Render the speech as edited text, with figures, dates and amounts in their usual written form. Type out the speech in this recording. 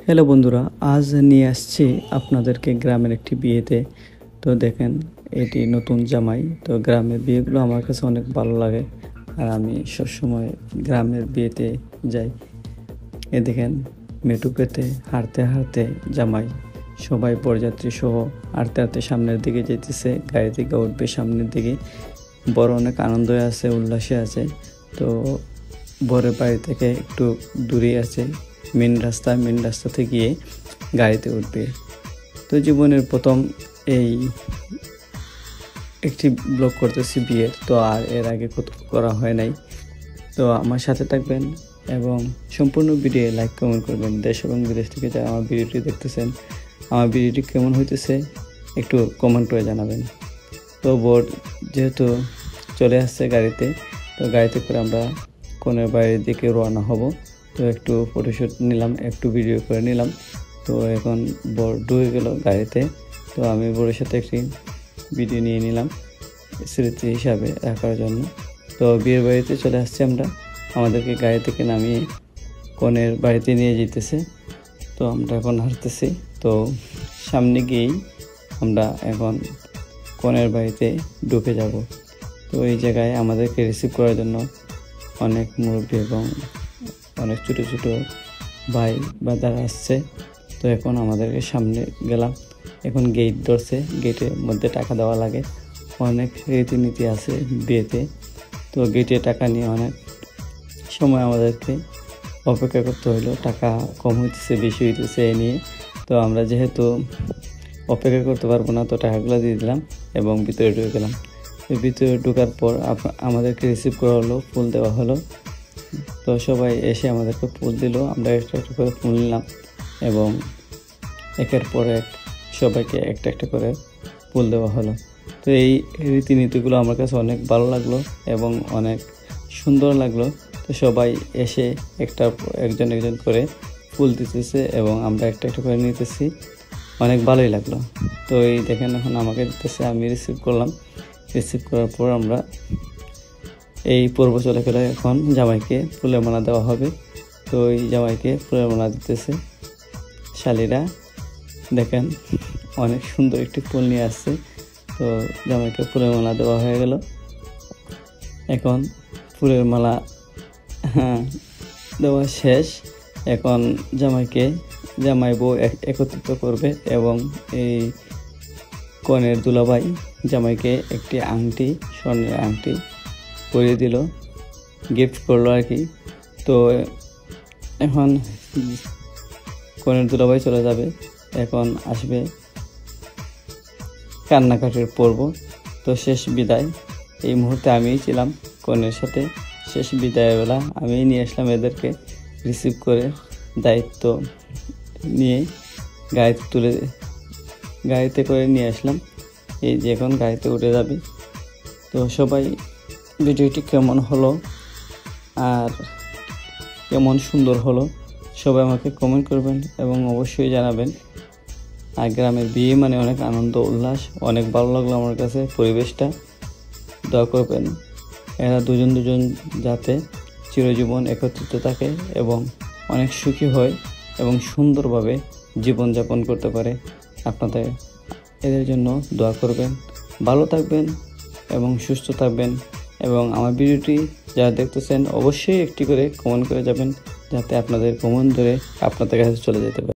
Hello বন্ধুরা, আজ নিয়ে আসছি আপনাদেরকে গ্রামের একটি বিয়েতে। তো দেখেন, এটি নতুন জামাই। তো গ্রামের বিয়েগুলো আমার কাছে অনেক ভালো লাগে, আর আমি সবসময় গ্রামের বিয়েতে যাই। এ দেখেন, মেটু পেতে হাঁটতে হাঁটতে জামাই সবাই বরযাত্রী সহ হাঁটতে হাঁটতে সামনের দিকে যেতেছে, গাড়ি থেকে উঠবে সামনের দিকে। বড় অনেক আনন্দ আছে, উল্লাসে আছে। তো বরের বাড়ি থেকে একটু দূরে আছে মেন রাস্তাতে গিয়ে গাড়িতে উঠবে। তো জীবনের প্রথম এই একটি ব্লগ করতেছি বিয়ের, তো আর এর আগে করা হয় নাই। তো আমার সাথে থাকবেন এবং সম্পূর্ণ ভিডিও লাইক কমেন্ট করবেন। দেশ এবং বিদেশ থেকে যারা আমার ভিডিওটি দেখতেছেন, আমার ভিডিওটি কেমন হইতেছে একটু কমেন্ট করে জানাবেন। তো বর যেহেতু চলে আসছে গাড়িতে, তো গাড়িতে করে আমরা কনের বাড়ির দিকে রওনা হব। তো একটু ফটোশ্যুট নিলাম, একটু ভিডিও করে নিলাম। তো এখন বর ঢুকে গেল গাড়িতে। তো আমি বরের সাথে একটি ভিডিও নিয়ে নিলাম স্মৃতি হিসাবে রাখার জন্য। তো বিয়ের বাড়িতে চলে আসছি আমরা, আমাদেরকে গাড়ি থেকে নামিয়ে কনের বাড়িতে নিয়ে যেতেছে। তো আমরা এখন হাঁটতেছি। তো সামনে গিয়েই আমরা এখন কনের বাড়িতে ঢুকে যাব। তো এই জায়গায় আমাদেরকে রিসিভ করার জন্য অনেক মুরব্বী এবং অনেক ছোটো ছোটো ভাই বা যারা আসছে। তো এখন আমাদেরকে সামনে গেলাম, এখন গেট ধরছে, গেটের মধ্যে টাকা দেওয়া লাগে। অনেক রীতিনীতি আছে বিয়েতে। তো গেটে টাকা নিয়ে অনেক সময় আমাদেরকে অপেক্ষা করতে হইলো, টাকা কম হইতেছে বেশি হইতেছে এ নিয়ে। তো আমরা যেহেতু অপেক্ষা করতে পারবো না, তো টাকাগুলো দিয়ে দিলাম এবং ভিতরে ঢুকে গেলাম। ভিতরে ঢোকার পর আমাদেরকে রিসিভ করা হলো, ফুল দেওয়া হলো। তো সবাই এসে আমাদেরকে ফুল দিল, আমরা একটা একটা করে ফুল নিলাম এবং একের পর এক সবাইকে একটা একটা করে ফুল দেওয়া হলো। তো এই রীতিনীতিগুলো আমার কাছে অনেক ভালো লাগলো এবং অনেক সুন্দর লাগলো। তো সবাই এসে একজন করে ফুল দিতেছে এবং আমরা একটা একটা করে নিতেছি, অনেক ভালোই লাগলো। তো এই দেখেন, এখন আমাকে দিতেছে, আমি রিসিভ করলাম। রিসিভ করার পর আমরা এই পর্ব চলে গেলে এখন জামাইকে ফুলের মালা দেওয়া হবে। তো এই জামাইকে ফুলের মালা দিতেছে শালীরা। দেখেন, অনেক সুন্দর একটি ফুল নিয়ে আসছে। তো জামাইকে ফুলের মালা দেওয়া হয়ে গেল। এখন ফুলের মালা দেওয়া শেষ। এখন জামাই বউ একত্রিত করবে এবং এই কনের দুলাভাই জামাইকে একটি আংটি, স্বর্ণের আংটি পরিয়ে দিল, গিফট করলো আর কি। তো এখন কনের দুলাভাই চলে যাবে, এখন আসবে কান্নাকাটির পর্ব। তো শেষ বিদায় এই মুহূর্তে আমিই ছিলাম কনের সাথে। শেষ বিদায়ের বেলা আমি নিয়ে আসলাম এদেরকে, রিসিভ করে দায়িত্ব নিয়ে গাড়িতে করে নিয়ে আসলাম। এই যে এখন গাড়িতে উঠে যাবে। তো সবাই ভিডিওটি কেমন হলো আর কেমন সুন্দর হলো সবাই আমাকে কমেন্ট করবেন এবং অবশ্যই জানাবেন। আর গ্রামের বিয়ে মানে অনেক আনন্দ উল্লাস, অনেক ভালো লাগলো আমার কাছে পরিবেশটা। দোয়া করবেন এরা দুজন যাতে চিরজীবন একত্রিত থাকে এবং অনেক সুখী হয় এবং সুন্দরভাবে জীবনযাপন করতে পারে। আপনাদের এদের জন্য দোয়া করবেন। ভালো থাকবেন এবং সুস্থ থাকবেন। এবং আমার ভিডিওটি যারা দেখতেছেন অবশ্যই একটি করে কমেন্ট করে যাবেন, যাতে আপনাদের কমেন্ট ধরে আপনাদের কাছে চলে যেতে পারে।